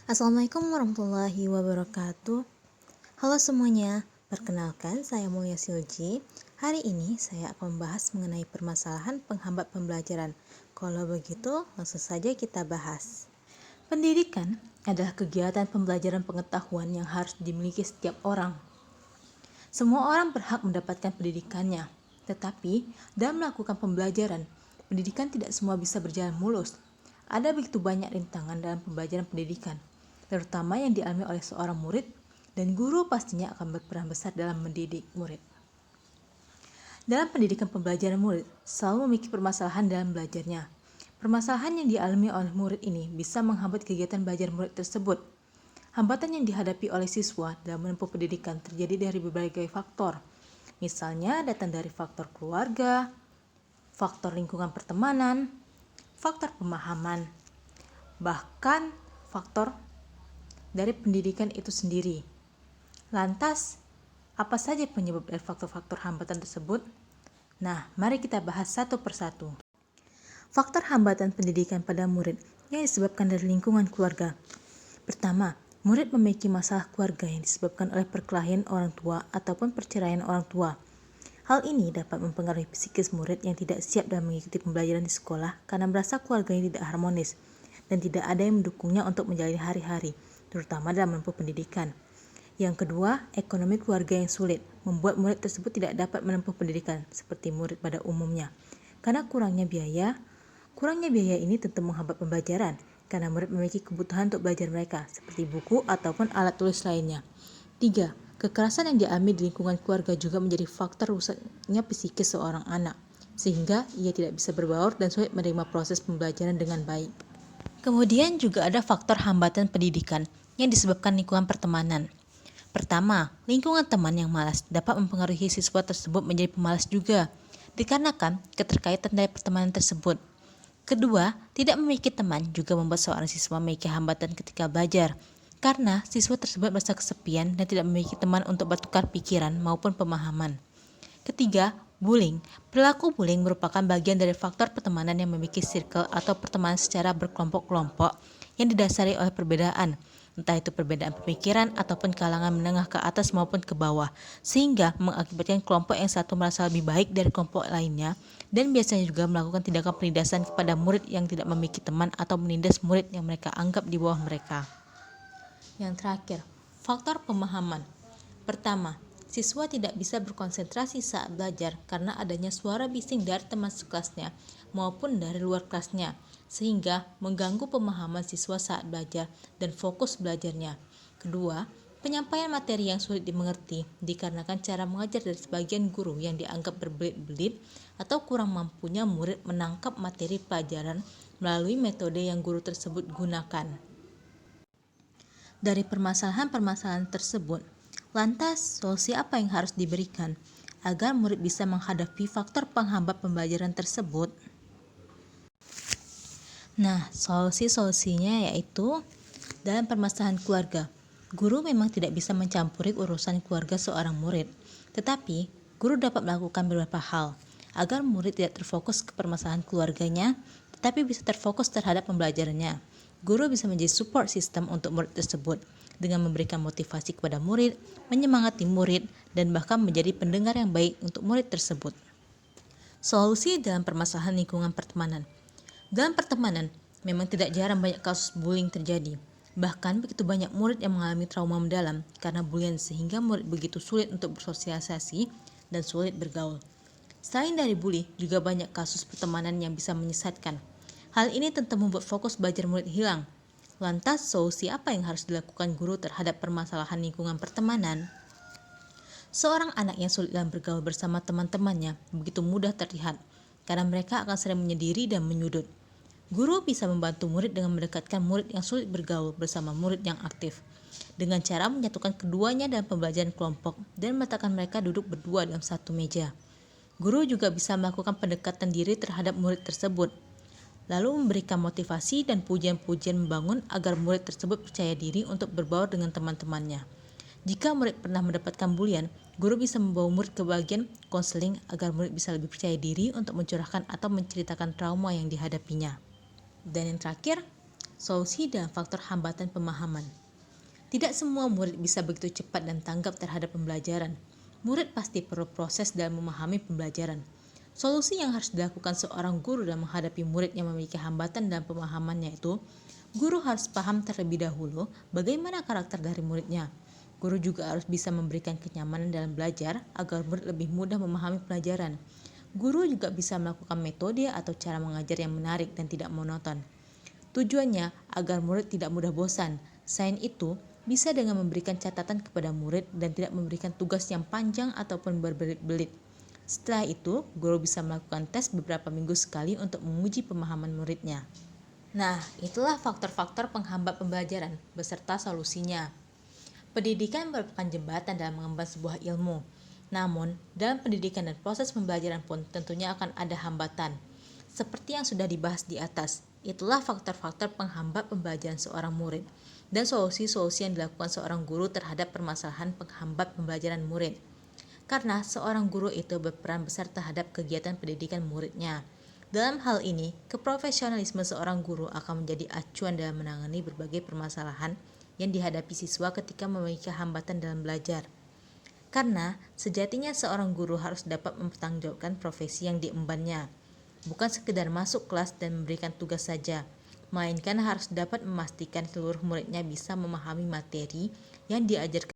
Assalamualaikum warahmatullahi wabarakatuh. Halo semuanya, perkenalkan saya Mulia Silji. Hari ini saya akan membahas mengenai permasalahan penghambat pembelajaran. Kalau begitu, langsung saja kita bahas. Pendidikan adalah kegiatan pembelajaran pengetahuan yang harus dimiliki setiap orang. Semua orang berhak mendapatkan pendidikannya, tetapi dalam melakukan pembelajaran, pendidikan tidak semua bisa berjalan mulus. Ada begitu banyak rintangan dalam pembelajaran pendidikan, terutama yang dialami oleh seorang murid, dan guru pastinya akan berperan besar dalam mendidik murid. Dalam pendidikan pembelajaran murid, selalu memiliki permasalahan dalam belajarnya. Permasalahan yang dialami oleh murid ini bisa menghambat kegiatan belajar murid tersebut. Hambatan yang dihadapi oleh siswa dalam menempuh pendidikan terjadi dari berbagai faktor. Misalnya datang dari faktor keluarga, faktor lingkungan pertemanan, faktor pemahaman, bahkan faktor dari pendidikan itu sendiri. Lantas, apa saja penyebab dari faktor-faktor hambatan tersebut? Nah, mari kita bahas satu persatu. Faktor hambatan pendidikan pada murid yang disebabkan dari lingkungan keluarga. Pertama, murid memiliki masalah keluarga yang disebabkan oleh perkelahian orang tua ataupun perceraian orang tua. Hal ini dapat mempengaruhi psikis murid yang tidak siap dalam mengikuti pembelajaran di sekolah karena merasa keluarganya tidak harmonis dan tidak ada yang mendukungnya untuk menjalani hari-hari, terutama dalam menempuh pendidikan. Yang kedua, ekonomi keluarga yang sulit membuat murid tersebut tidak dapat menempuh pendidikan seperti murid pada umumnya. Karena kurangnya biaya ini tentu menghambat pembelajaran karena murid memiliki kebutuhan untuk belajar mereka seperti buku ataupun alat tulis lainnya. 3. Kekerasan yang dialami di lingkungan keluarga juga menjadi faktor rusaknya psikis seorang anak, sehingga ia tidak bisa berbaur dan sulit menerima proses pembelajaran dengan baik. Kemudian juga ada faktor hambatan pendidikan yang disebabkan lingkungan pertemanan. Pertama, lingkungan teman yang malas dapat mempengaruhi siswa tersebut menjadi pemalas juga, dikarenakan keterkaitan dari pertemanan tersebut. Kedua, tidak memiliki teman juga membuat seorang siswa memiliki hambatan ketika belajar, karena siswa tersebut merasa kesepian dan tidak memiliki teman untuk bertukar pikiran maupun pemahaman. Ketiga, bullying. Perilaku bullying merupakan bagian dari faktor pertemanan yang memiliki circle atau pertemanan secara berkelompok-kelompok yang didasari oleh perbedaan, entah itu perbedaan pemikiran ataupun kalangan menengah ke atas maupun ke bawah, sehingga mengakibatkan kelompok yang satu merasa lebih baik dari kelompok lainnya dan biasanya juga melakukan tindakan penindasan kepada murid yang tidak memiliki teman atau menindas murid yang mereka anggap di bawah mereka. Yang terakhir, faktor pemahaman. Pertama, siswa tidak bisa berkonsentrasi saat belajar karena adanya suara bising dari teman sekelasnya maupun dari luar kelasnya, sehingga mengganggu pemahaman siswa saat belajar dan fokus belajarnya. Kedua, penyampaian materi yang sulit dimengerti dikarenakan cara mengajar dari sebagian guru yang dianggap berbelit-belit atau kurang mampunya murid menangkap materi pelajaran melalui metode yang guru tersebut gunakan. Dari permasalahan-permasalahan tersebut, lantas solusi apa yang harus diberikan agar murid bisa menghadapi faktor penghambat pembelajaran tersebut? Nah, solusi-solusinya yaitu dalam permasalahan keluarga. Guru memang tidak bisa mencampuri urusan keluarga seorang murid, tetapi guru dapat melakukan beberapa hal agar murid tidak terfokus ke permasalahan keluarganya, tetapi bisa terfokus terhadap pembelajarannya. Guru bisa menjadi support system untuk murid tersebut dengan memberikan motivasi kepada murid, menyemangati murid, dan bahkan menjadi pendengar yang baik untuk murid tersebut. Solusi dalam permasalahan lingkungan pertemanan. Dalam pertemanan, memang tidak jarang banyak kasus bullying terjadi. Bahkan begitu banyak murid yang mengalami trauma mendalam karena bullying sehingga murid begitu sulit untuk bersosialisasi dan sulit bergaul. Selain dari bully, juga banyak kasus pertemanan yang bisa menyesatkan. Hal ini tentu membuat fokus belajar murid hilang. Lantas, solusi apa yang harus dilakukan guru terhadap permasalahan lingkungan pertemanan? Seorang anak yang sulit dalam bergaul bersama teman-temannya begitu mudah terlihat, karena mereka akan sering menyendiri dan menyudut. Guru bisa membantu murid dengan mendekatkan murid yang sulit bergaul bersama murid yang aktif, dengan cara menyatukan keduanya dalam pembelajaran kelompok dan meletakkan mereka duduk berdua dalam satu meja. Guru juga bisa melakukan pendekatan diri terhadap murid tersebut, lalu memberikan motivasi dan pujian-pujian membangun agar murid tersebut percaya diri untuk berbaur dengan teman-temannya. Jika murid pernah mendapatkan bulian, guru bisa membawa murid ke bagian konseling agar murid bisa lebih percaya diri untuk mencurahkan atau menceritakan trauma yang dihadapinya. Dan yang terakhir, Solusi dan faktor hambatan pemahaman. Tidak semua murid bisa begitu cepat dan tanggap terhadap pembelajaran. Murid pasti perlu proses dalam memahami pembelajaran. Solusi yang harus dilakukan seorang guru dalam menghadapi murid yang memiliki hambatan dalam pemahamannya itu, guru harus paham terlebih dahulu bagaimana karakter dari muridnya. Guru juga harus bisa memberikan kenyamanan dalam belajar agar murid lebih mudah memahami pelajaran. Guru juga bisa melakukan metode atau cara mengajar yang menarik dan tidak monoton. Tujuannya agar murid tidak mudah bosan. Selain itu, bisa dengan memberikan catatan kepada murid dan tidak memberikan tugas yang panjang ataupun berbelit-belit. Setelah itu, guru bisa melakukan tes beberapa minggu sekali untuk menguji pemahaman muridnya. Nah, itulah faktor-faktor penghambat pembelajaran beserta solusinya. Pendidikan merupakan jembatan dalam mengemban sebuah ilmu. Namun, dalam pendidikan dan proses pembelajaran pun tentunya akan ada hambatan. Seperti yang sudah dibahas di atas, itulah faktor-faktor penghambat pembelajaran seorang murid dan solusi-solusi yang dilakukan seorang guru terhadap permasalahan penghambat pembelajaran murid. Karena seorang guru itu berperan besar terhadap kegiatan pendidikan muridnya. Dalam hal ini, keprofesionalisme seorang guru akan menjadi acuan dalam menangani berbagai permasalahan yang dihadapi siswa ketika memiliki hambatan dalam belajar. Karena sejatinya seorang guru harus dapat mempertanggungjawabkan profesi yang diembannya. Bukan sekedar masuk kelas dan memberikan tugas saja, melainkan harus dapat memastikan seluruh muridnya bisa memahami materi yang diajarkan